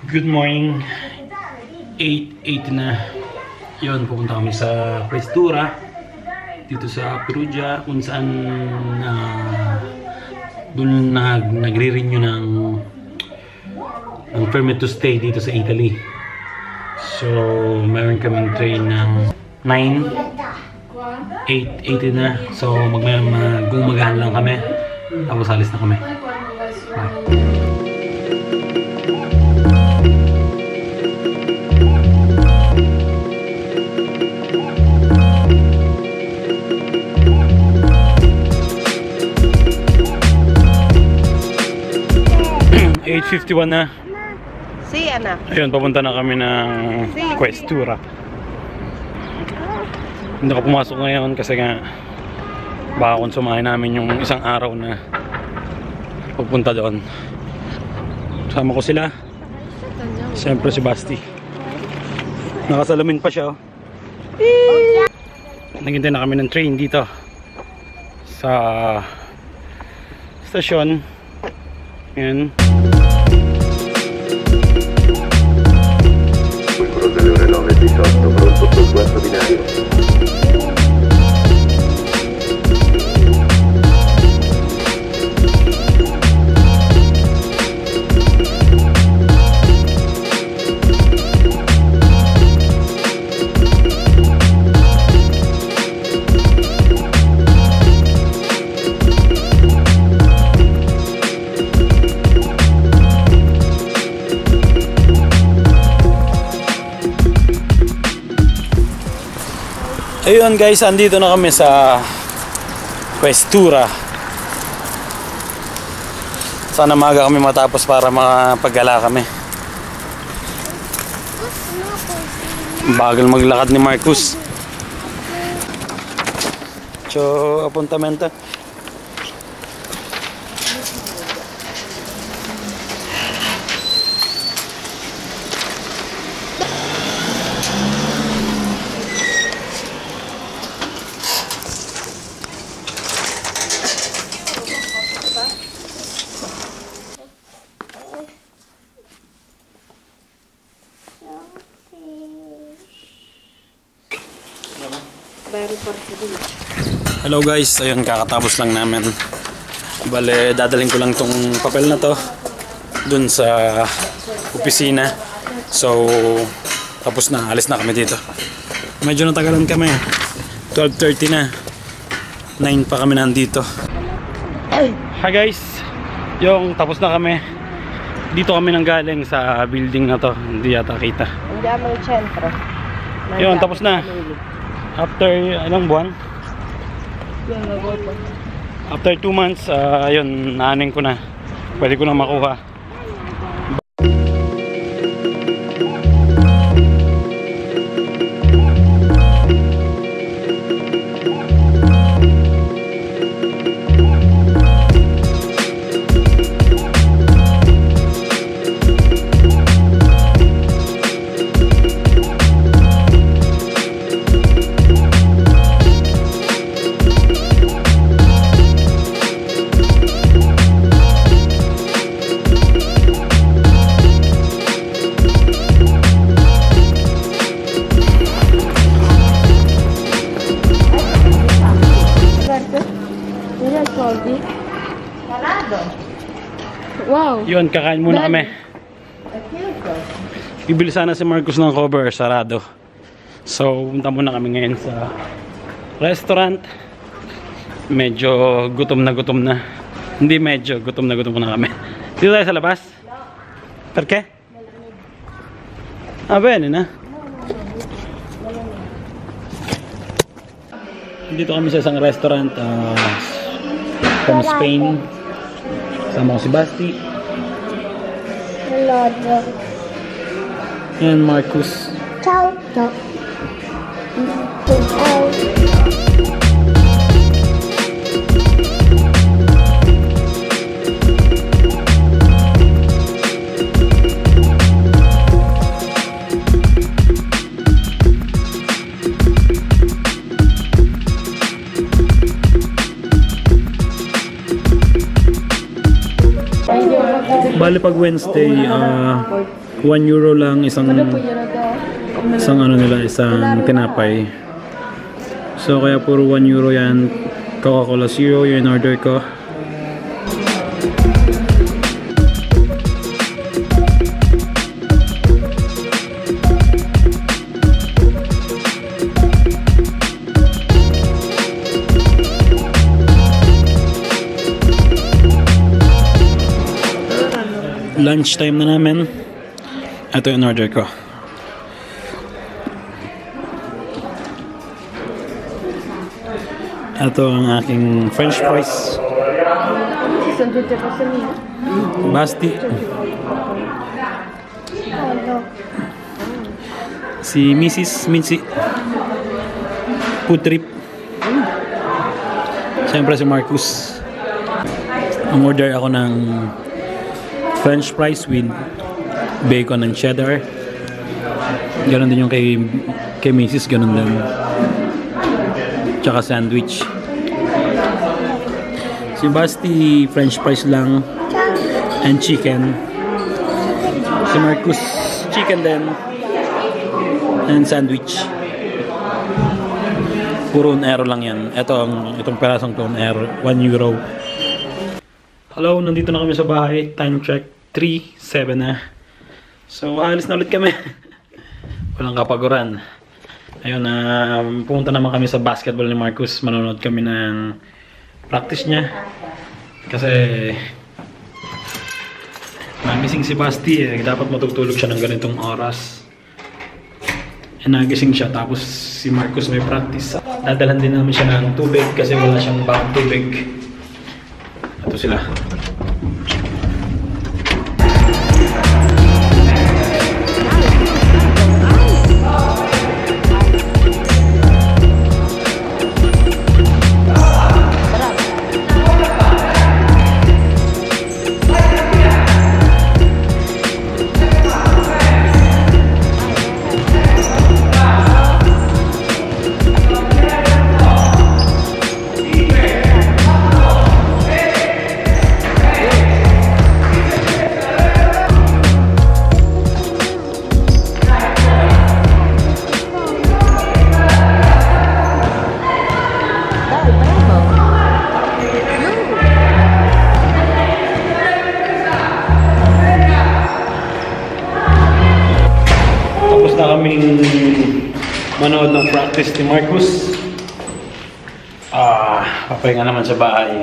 Good morning. 8:80 na. Yun, pupunta kami sa Questura dito sa Perugia kung saan dun nagre-renew ng permit to stay dito sa Italy. So, meron kaming train ng 9, 8:80 na. So, gumagahan lang kami. Tapos alis na kami. Bye. $8.51 na. Si anak. Ayun, papunta na kami ng Questura. Hindi ako pumasok ngayon kasi nga baka konsumahin namin yung isang araw na pagpunta doon. Kasama ko sila. Siyempre si Basti. Nakasalamin pa siya. Naghintay na kami ng train dito sa stasyon. Ayan. Delle ore 9:18, pronto sul quarto binario. Ayun guys, andito na kami sa Questura. Sana maaga kami matapos para makapagala kami. Bagal maglakad ni Marcus. So, apuntamento. Hello guys, ayun kakatapos lang namin. Bale, dadaling ko lang tong papel na to dun sa opisina. So, tapos na, alis na kami dito. Medyo natagalan kami. 12:30 na. 9 pa kami nandito. Hi guys, yung tapos na kami. Dito kami nang galing sa building na to. Hindi yata kita. Hindi ang sentro. Yun, tapos na. After ilang buwan? After 2 months, ayun, naaning ko na. Pwede ko na makuha. Wow. Yun, kakain muna kami. Bibili sana si Marcus ng cover, sarado. So, punta muna kami ngayon sa restaurant. Medyo gutom na. Hindi medyo, gutom na kami. Dito tayo sa labas? Perke? Bene na. Dito kami sa isang restaurant from Spain. Sama ko si Basti. Hello. And Marcus. Ciao. Ciao. Bali pag Wednesday, 1 euro lang isang ano nila, isang tinapay. So kaya puro 1 euro yan. Coca-Cola Zero yung in-order ko. Lunch time na namin. Ito yung order ko. Ito ang aking french fries. Basti. Si Mrs. Mincy. Food trip. Siyempre si Marcus. Ang order ako ng french fries with bacon and cheddar. Ganon din yung kay Mrs. Ganon din. Tsaka sandwich. Si Basti french fries lang and chicken. Si Marcus chicken din and sandwich. Puro un euro lang yan. Itong perasong to un euro, 1 euro. Hello, nandito na kami sa bahay. Time check 3:07 na. So, alis na ulit kami. Walang kapaguran. Ayun, pumunta naman kami sa basketball ni Marcus. Manonood kami ng practice niya. Kasi nagising si Basti eh. Dapat matutulog siya ng ganitong oras. Nagising siya. Tapos si Marcus may practice. Dadalhan din namin siya ng tubig kasi wala siyang bakang tubig. Ito sila. Kaming manood ng practice ni Marcus. Papahinga naman sa bahay.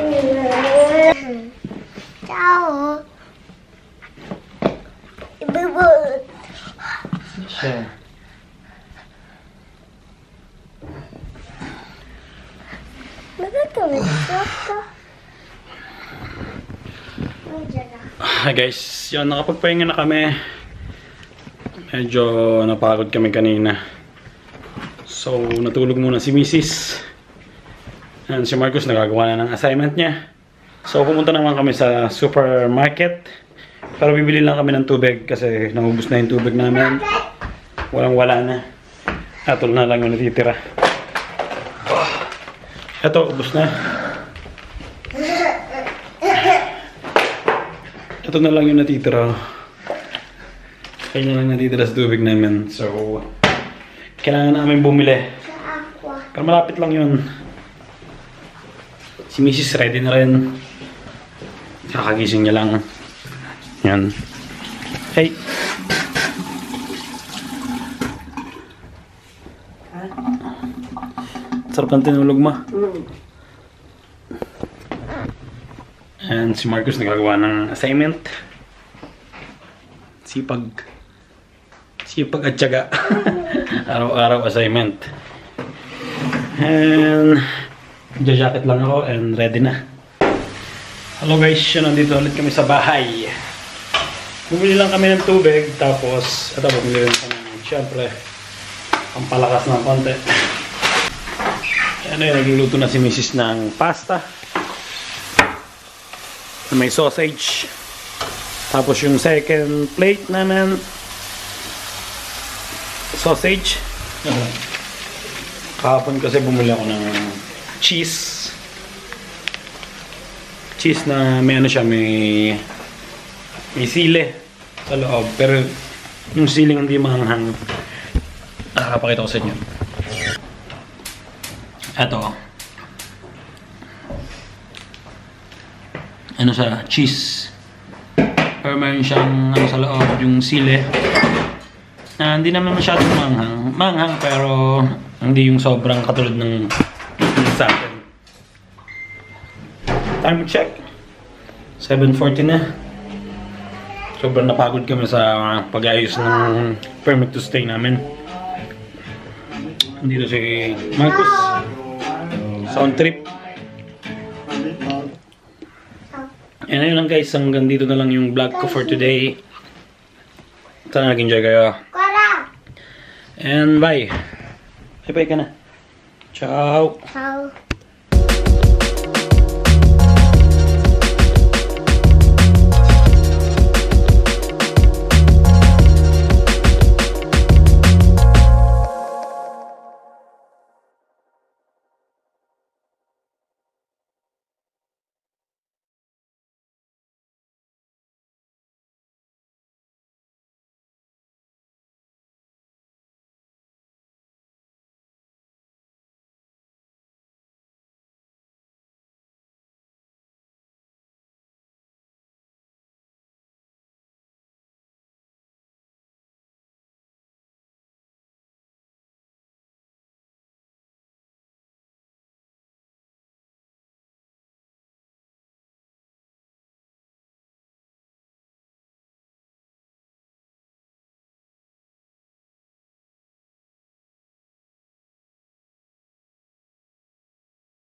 Ciao. Ibu. Siya. Hi guys, yun, nakapagpahinga na kami. Medyo napagod kami kanina. So, natulog muna si Mrs. And si Marcus nagagawa na ng assignment niya. So, pumunta naman kami sa supermarket. Pero bibili lang kami ng tubig kasi naubos na yung tubig namin. Walang-wala na. Ito na lang yung natitira. Ito, ubos na. Ito na lang yung natitira. Kaya lang natitira sa tubig namin. So, kailangan namin bumili. Pero malapit lang yun. Si Mrs. ready na rin. Kakagising niya lang. Yan. Hey! Sarap ng tinulog ma. And si Marcus nagagawa ng assignment. Sipag at tiyaga. Araw-araw assignment. And jacket lang ako and ready na. Hello guys, nandito ulit kami sa bahay. Bumili lang kami ng tubig. Tapos ito, bumili rin kami syempre ang palakas ng konti. Ano yun, nagluluto na si Mrs. ng pasta. May sausage. Tapos yung second plate namin, sausage. Kahapon kasi bumili ako ng cheese. Cheese na may ano siya, may May sile sa loob. Pero yung siling hindi mahanghang. Nakakapakita ko sa inyo. Ito. Ano sa cheese. Pero mayroon siyang ano sa loob, yung sile. Hindi naman masyadong manghang. Manghang pero hindi yung sobrang katulad ng sa atin. Time check. 7:40 na. Sobrang napagod kami sa pag-ayos ng permit to stay namin. Dito si Marcus. Sound trip. And ayun lang guys, hanggang dito na lang yung vlog ko for today. Sana nag-enjoy kayo. And bye. Bye-bye ka na. Ciao. Ciao.